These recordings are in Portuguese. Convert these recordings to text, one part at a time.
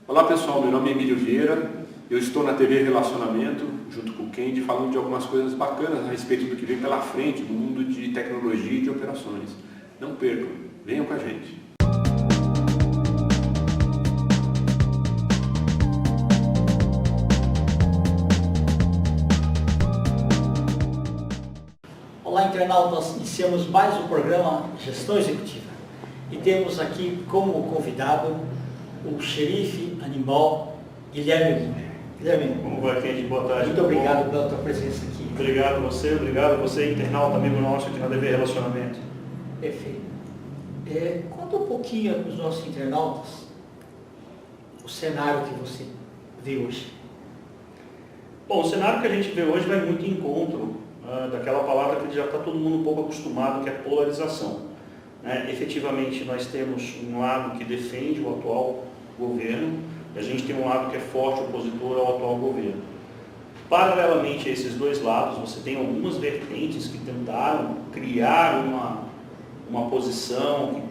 Olá pessoal, meu nome é Emílio Vieira, eu estou na TV Relacionamento, junto com o Kendi, falando de algumas coisas bacanas a respeito do que vem pela frente do mundo de tecnologia e de operações. Não percam, venham com a gente. Olá, internautas, iniciamos mais o programa Gestão Executiva e temos aqui como convidado o xerife animal Guilherme Lima. Guilherme, Como vai, Kendi? Boa tarde. muito obrigado pela tua presença aqui. Obrigado a você, internauta, amigo nosso aqui na TV Relacionamento. Perfeito. Conta um pouquinho para os nossos internautas o cenário que você vê hoje. Bom, o cenário que a gente vê hoje vai muito em encontro daquela palavra que já está todo mundo um pouco acostumado, que é polarização. Efetivamente, nós temos um lado que defende o atual governo, e a gente tem um lado que é forte opositor ao atual governo. Paralelamente a esses dois lados, você tem algumas vertentes que tentaram criar uma posição,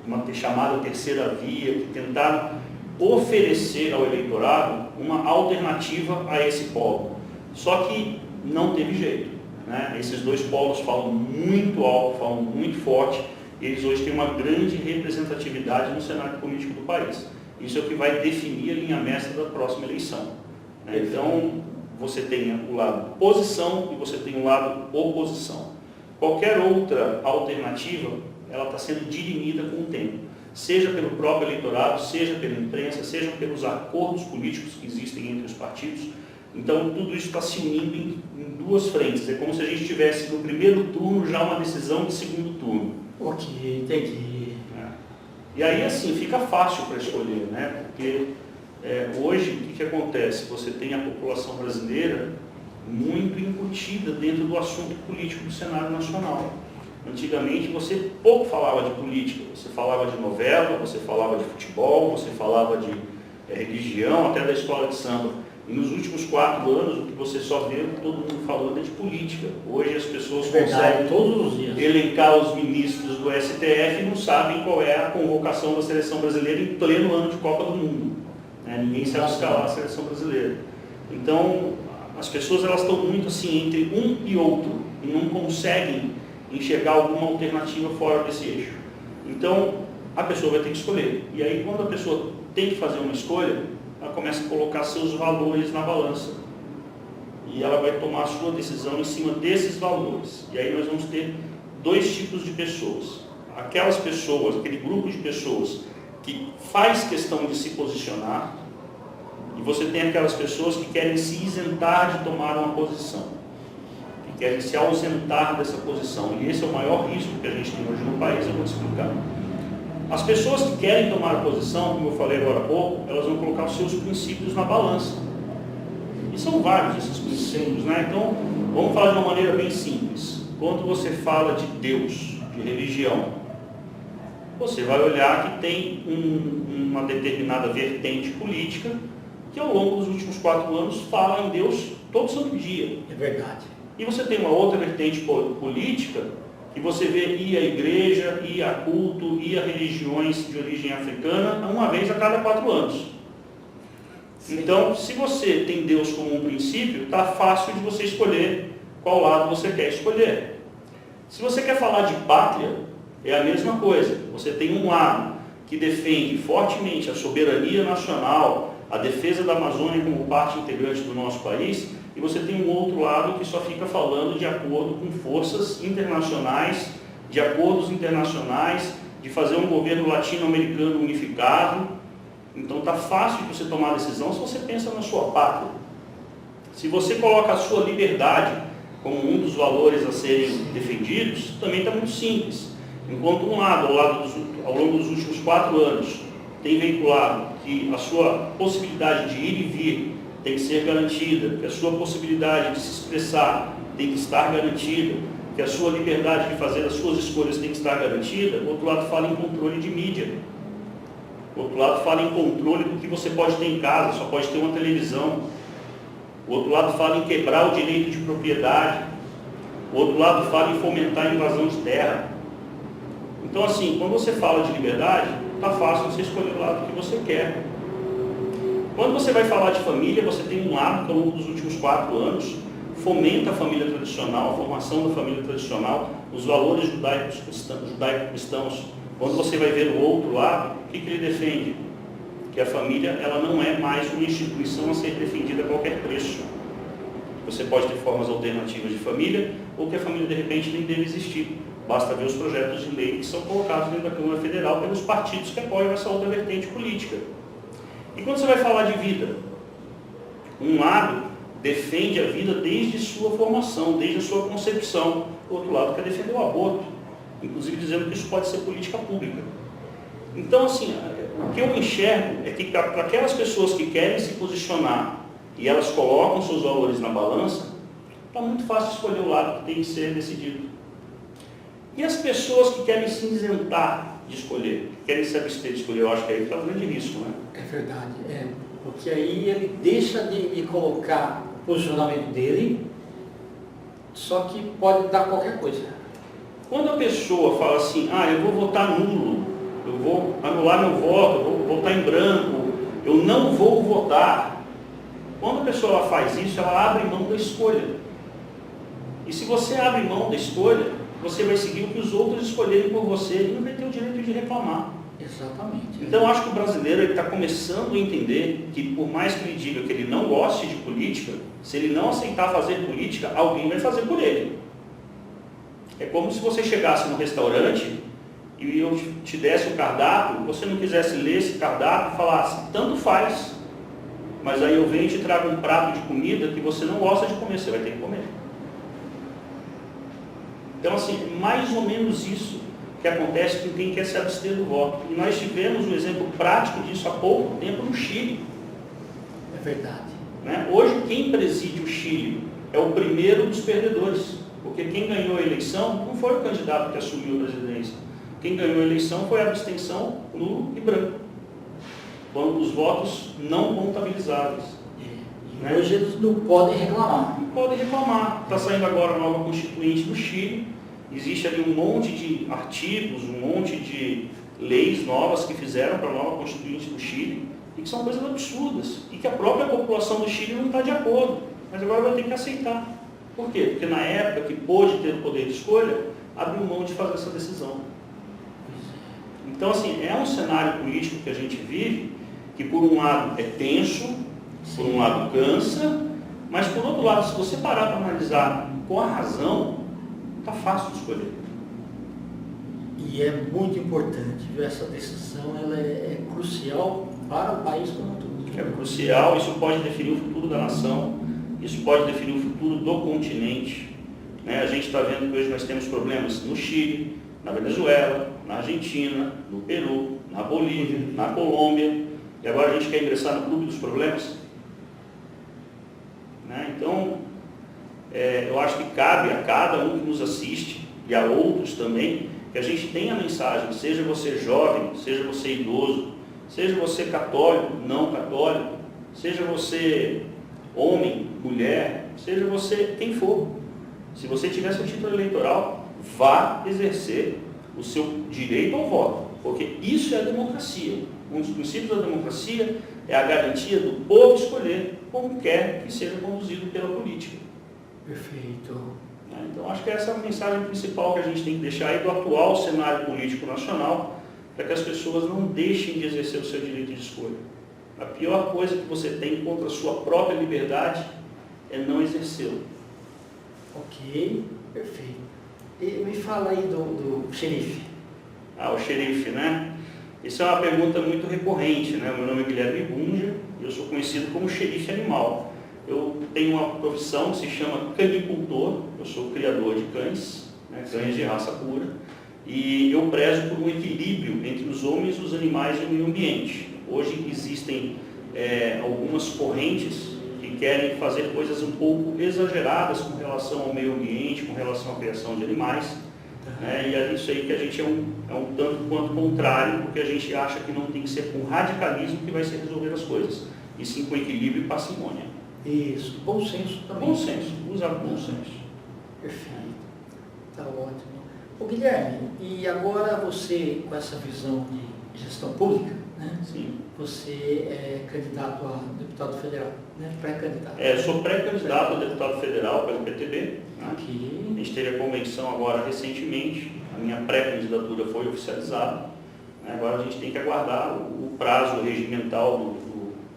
uma chamada terceira via, que tentaram oferecer ao eleitorado uma alternativa a esse polo. Só que não teve jeito. Esses dois polos falam muito alto, falam muito forte, e eles hoje têm uma grande representatividade no cenário político do país. Isso é o que vai definir a linha mestra da próxima eleição. Então, você tem o lado posição e você tem o lado oposição. Qualquer outra alternativa, ela está sendo dirimida com o tempo, seja pelo próprio eleitorado, seja pela imprensa, seja pelos acordos políticos que existem entre os partidos. Então, tudo isso está se unindo em duas frentes. É como se a gente tivesse no primeiro turno já uma decisão de segundo turno. Ok, entendi. E aí, assim, fica fácil para escolher, Porque hoje, o que acontece? Você tem a população brasileira muito incutida dentro do assunto político do cenário nacional. Antigamente, você pouco falava de política, você falava de novela, você falava de futebol, você falava de religião, até da escola de samba. E nos últimos 4 anos, o que você só vê todo mundo falando é de política. Hoje as pessoas conseguem todos os dias elencar os ministros do STF e não sabem qual é a convocação da seleção brasileira em pleno ano de Copa do Mundo. Ninguém sabe escalar a seleção brasileira. Então, as pessoas elas estão muito assim entre um e outro e não conseguem enxergar alguma alternativa fora desse eixo. Então, a pessoa vai ter que escolher. E aí, quando a pessoa tem que fazer uma escolha, ela começa a colocar seus valores na balança. E ela vai tomar a sua decisão em cima desses valores. E aí nós vamos ter 2 tipos de pessoas. Aquelas pessoas, aquele grupo de pessoas que faz questão de se posicionar, e você tem aquelas pessoas que querem se isentar de tomar uma posição, que querem se ausentar dessa posição. E esse é o maior risco que a gente tem hoje no país, eu vou te explicar. As pessoas que querem tomar a posição, como eu falei agora há pouco, elas vão colocar os seus princípios na balança. E são vários esses princípios, Então, vamos falar de uma maneira bem simples. Quando você fala de Deus, de religião, você vai olhar que tem uma determinada vertente política que ao longo dos últimos 4 anos fala em Deus todo santo dia. É verdade. E você tem uma outra vertente política que você vê ir à igreja, ir a culto, ir a religiões de origem africana uma vez a cada 4 anos. Sim. Então, se você tem Deus como um princípio, está fácil de você escolher qual lado você quer escolher. Se você quer falar de pátria, é a mesma coisa. Você tem um lado que defende fortemente a soberania nacional, a defesa da Amazônia como parte integrante do nosso país, e você tem um outro lado que só fica falando de acordo com forças internacionais, de acordos internacionais, de fazer um governo latino-americano unificado. Então está fácil de você tomar a decisão se você pensa na sua pátria. Se você coloca a sua liberdade como um dos valores a serem defendidos, também está muito simples. Enquanto um lado, ao longo dos últimos 4 anos, tem veiculado que a sua possibilidade de ir e vir tem que ser garantida, que a sua possibilidade de se expressar tem que estar garantida, que a sua liberdade de fazer as suas escolhas tem que estar garantida, o outro lado fala em controle de mídia. O outro lado fala em controle do que você pode ter em casa, só pode ter uma televisão. O outro lado fala em quebrar o direito de propriedade. O outro lado fala em fomentar a invasão de terra. Então, assim, quando você fala de liberdade, está fácil você escolher o lado que você quer. Quando você vai falar de família, você tem um lado que ao longo dos últimos 4 anos fomenta a família tradicional, a formação da família tradicional, os valores judaico-cristãos. Quando você vai ver o outro lado, o que ele defende? Que a família ela não é mais uma instituição a ser defendida a qualquer preço. Você pode ter formas alternativas de família, ou que a família de repente nem deve existir. Basta ver os projetos de lei que são colocados dentro da Câmara Federal pelos partidos que apoiam essa outra vertente política. E quando você vai falar de vida, um lado defende a vida desde sua formação, desde a sua concepção. O outro lado quer defender o aborto, inclusive dizendo que isso pode ser política pública. Então, assim, o que eu enxergo é que para aquelas pessoas que querem se posicionar e elas colocam seus valores na balança, está muito fácil escolher o lado que tem que ser decidido. E as pessoas que querem se isentar de escolher, que querem se abster de escolher, eu acho que aí está um grande risco, né? É verdade, porque aí ele deixa de colocar o posicionamento dele, só que pode dar qualquer coisa. Quando a pessoa fala assim, eu vou votar nulo, eu vou anular meu voto, eu vou votar em branco, eu não vou votar. Quando a pessoa faz isso, ela abre mão da escolha. E se você abre mão da escolha, você vai seguir o que os outros escolherem por você e não vai ter o direito de reclamar. Exatamente. Então, eu acho que o brasileiro está começando a entender que, por mais que ele diga que ele não goste de política, se ele não aceitar fazer política, alguém vai fazer por ele. É como se você chegasse no restaurante e eu te desse um cardápio, você não quisesse ler esse cardápio e falasse, tanto faz, mas aí eu venho e te trago um prato de comida que você não gosta de comer, você vai ter que comer. Então, assim, mais ou menos isso que acontece com quem quer se abster do voto. E nós tivemos um exemplo prático disso há pouco tempo no Chile. É verdade. Né? Hoje, quem preside o Chile é o primeiro dos perdedores, porque quem ganhou a eleição não foi o candidato que assumiu a presidência. Quem ganhou a eleição foi a abstenção nulo e branco, quando os votos não contabilizáveis. Né? Hoje eles não podem reclamar. Não podem reclamar. Está saindo agora a nova Constituinte do Chile. Existe ali um monte de artigos, um monte de leis novas que fizeram para a nova Constituinte do Chile e que são coisas absurdas e que a própria população do Chile não está de acordo, mas agora vai ter que aceitar. Por quê? Porque na época que pôde ter o poder de escolha, abriu mão de fazer essa decisão. Então, assim, é um cenário político que a gente vive que, por um lado, é tenso, por um lado, cansa, mas, por outro lado, se você parar para analisar com a razão, está fácil de escolher. E é muito importante, viu? Essa decisão ela é crucial para o país como um todo. É crucial, isso pode definir o futuro da nação, isso pode definir o futuro do continente. Né? A gente está vendo que hoje nós temos problemas no Chile, na Venezuela, na Argentina, no Peru, na Bolívia, na Colômbia, e agora a gente quer ingressar no clube dos problemas. Né? Então, eu acho que cabe a cada um que nos assiste, e a outros também, que a gente tenha a mensagem, seja você jovem, seja você idoso, seja você católico, não católico, seja você homem, mulher, seja você quem for. Se você tiver seu título eleitoral, vá exercer o seu direito ao voto, porque isso é a democracia. Um dos princípios da democracia é a garantia do povo escolher como quer que seja conduzido pela política. Perfeito. Então, acho que essa é a mensagem principal que a gente tem que deixar aí do atual cenário político nacional, para que as pessoas não deixem de exercer o seu direito de escolha. A pior coisa que você tem contra a sua própria liberdade é não exercê-lo. Ok, perfeito. E me fala aí do xerife. O xerife, né? Isso é uma pergunta muito recorrente, né? Meu nome é Guilherme Bunja e eu sou conhecido como xerife animal. Eu tenho uma profissão que se chama canicultor, eu sou criador de cães, né? Cães de raça pura, e eu prezo por um equilíbrio entre os homens, os animais e o meio ambiente. Hoje existem algumas correntes que querem fazer coisas um pouco exageradas com relação ao meio ambiente, com relação à criação de animais, né? E é isso aí que a gente é um tanto quanto contrário, porque a gente acha que não tem que ser com radicalismo que vai se resolver as coisas, e sim com equilíbrio e parcimônia. Isso, bom senso também. Bom senso, usar bom senso. Perfeito, está ótimo. Ô Guilherme, e agora você, com essa visão de gestão pública, né? Sim. Você é candidato a deputado federal, né? Pré-candidato. Sou pré-candidato a deputado federal pelo PTB. Né? Aqui. A gente teve a convenção agora recentemente, a minha pré-candidatura foi oficializada. Agora a gente tem que aguardar o prazo regimental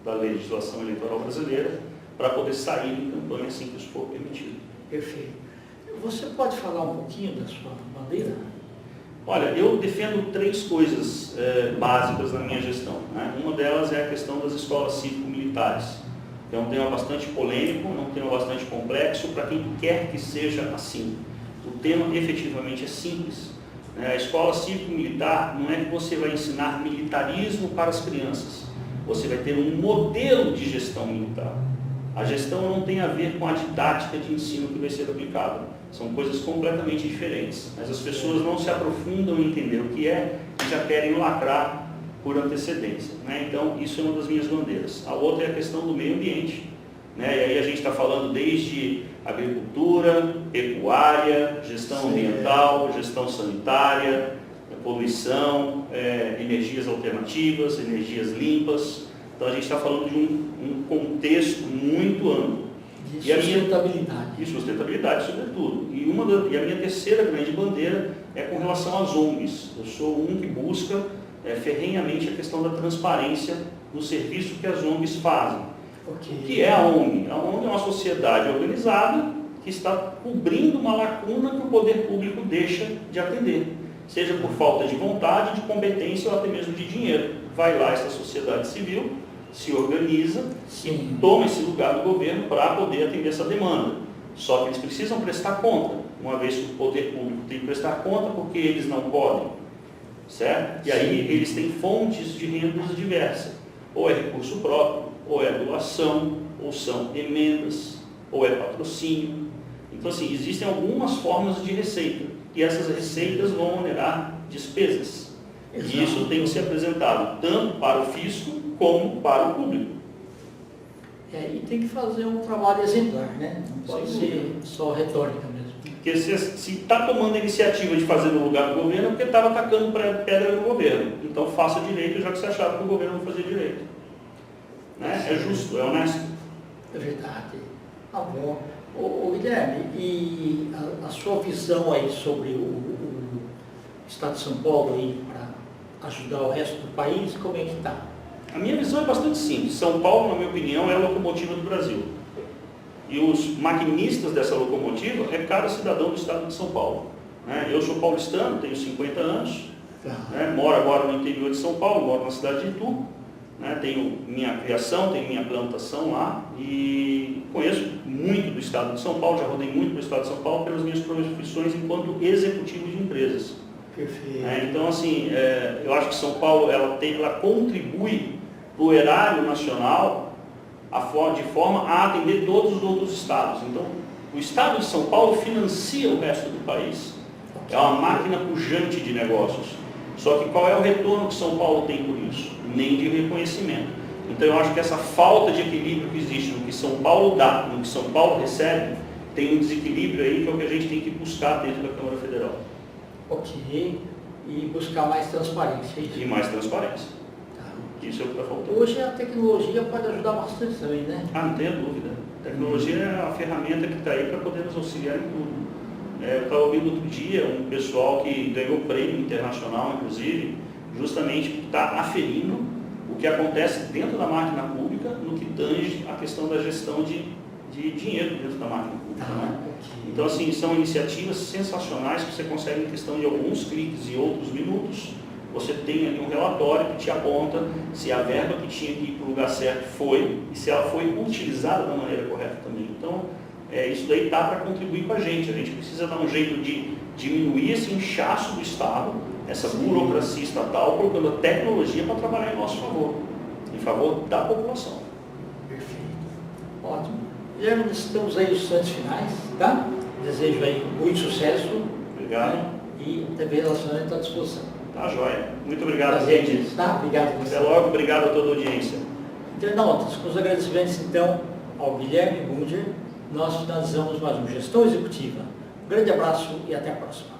da legislação eleitoral brasileira para poder sair em campanha assim que isso for permitido. Perfeito. Você pode falar um pouquinho da sua bandeira? Olha, eu defendo 3 coisas básicas na minha gestão. Né? Uma delas é a questão das escolas cívico-militares, que é um tema bastante polêmico, um tema bastante complexo para quem quer que seja assim. O tema efetivamente é simples. A escola cívico-militar não é que você vai ensinar militarismo para as crianças, você vai ter um modelo de gestão militar. A gestão não tem a ver com a didática de ensino que vai ser aplicada. São coisas completamente diferentes. Mas as pessoas não se aprofundam em entender o que é e já querem lacrar por antecedência. Né? Então, isso é uma das minhas bandeiras. A outra é a questão do meio ambiente. Né? E aí a gente está falando desde agricultura, pecuária, gestão ambiental, gestão sanitária, poluição, energias alternativas, energias limpas. Então a gente está falando de um contexto muito amplo. De sustentabilidade. E sustentabilidade, sobretudo. E a minha terceira grande bandeira é com relação às ONGs. Eu sou um que busca ferrenhamente a questão da transparência no serviço que as ONGs fazem. Okay. O que é a ONG? A ONG é uma sociedade organizada que está cobrindo uma lacuna que o poder público deixa de atender, seja por falta de vontade, de competência ou até mesmo de dinheiro. Vai lá essa sociedade civil, se organiza, Sim. e toma esse lugar do governo para poder atender essa demanda. Só que eles precisam prestar conta, uma vez que o poder público tem que prestar conta porque eles não podem, certo? E aí eles têm fontes de rendas diversas, ou é recurso próprio, ou é doação, ou são emendas, ou é patrocínio. Então assim, existem algumas formas de receita, e essas receitas vão onerar despesas. Exato. E isso tem que ser apresentado tanto para o fisco como para o público. E tem que fazer um trabalho exemplar, né? Não pode ser só retórica mesmo. Porque se está tomando a iniciativa de fazer no lugar do governo, é porque estava atacando pedra no governo. Então faça direito, já que você achava que o governo não fazia direito. Né? É justo, é honesto. É verdade. Tá bom. Ô Guilherme, e a sua visão aí sobre o Estado de São Paulo aí para ajudar o resto do país, como é que está? A minha visão é bastante simples. São Paulo, na minha opinião, é a locomotiva do Brasil. E os maquinistas dessa locomotiva é cada cidadão do Estado de São Paulo. Né? Eu sou paulistano, tenho 50 anos, né? Moro agora no interior de São Paulo, moro na cidade de Itu. Né? Tenho minha criação, tenho minha plantação lá e conheço muito do Estado de São Paulo, já rodei muito para o Estado de São Paulo pelas minhas profissões enquanto executivo de empresas. Perfeito. Então, assim, eu acho que São Paulo ela contribui para o erário nacional de forma a atender todos os outros estados. Então, o Estado de São Paulo financia o resto do país. É uma máquina pujante de negócios. Só que qual é o retorno que São Paulo tem por isso? Nem de reconhecimento. Então eu acho que essa falta de equilíbrio que existe no que São Paulo dá, no que São Paulo recebe, tem um desequilíbrio aí que é o que a gente tem que buscar dentro da Câmara Federal. Ok. E buscar mais transparência. E mais transparência. Tá. Isso é o que está faltando. Hoje a tecnologia pode ajudar bastante também, né? Não tenha dúvida. A tecnologia é a ferramenta que está aí para poder nos auxiliar em tudo. Eu estava ouvindo outro dia um pessoal que ganhou prêmio internacional, inclusive, justamente porque está aferindo o que acontece dentro da máquina pública no que tange a questão da gestão de dinheiro dentro da máquina pública. Né? Okay. Então, assim, são iniciativas sensacionais que você consegue em questão de alguns cliques e outros minutos. Você tem ali um relatório que te aponta se a verba que tinha que ir para o lugar certo foi e se ela foi utilizada da maneira correta também. Então, isso daí está para contribuir com a gente precisa dar um jeito de diminuir esse inchaço do Estado, essa burocracia estatal, colocando a tecnologia para trabalhar em nosso favor, em favor da população. Perfeito. Ótimo. Guilherme, estamos aí os instantes finais, tá? Desejo aí muito sucesso. Obrigado. Né? E a TV Relacionamento está à disposição. Tá, joia. Muito obrigado. Prazer, gente. Tá? Obrigado. Até logo. Obrigado a toda a audiência. Internautas, com os agradecimentos então ao Guilherme Bunger, nós finalizamos mais um Gestão Executiva. Um grande abraço e até a próxima.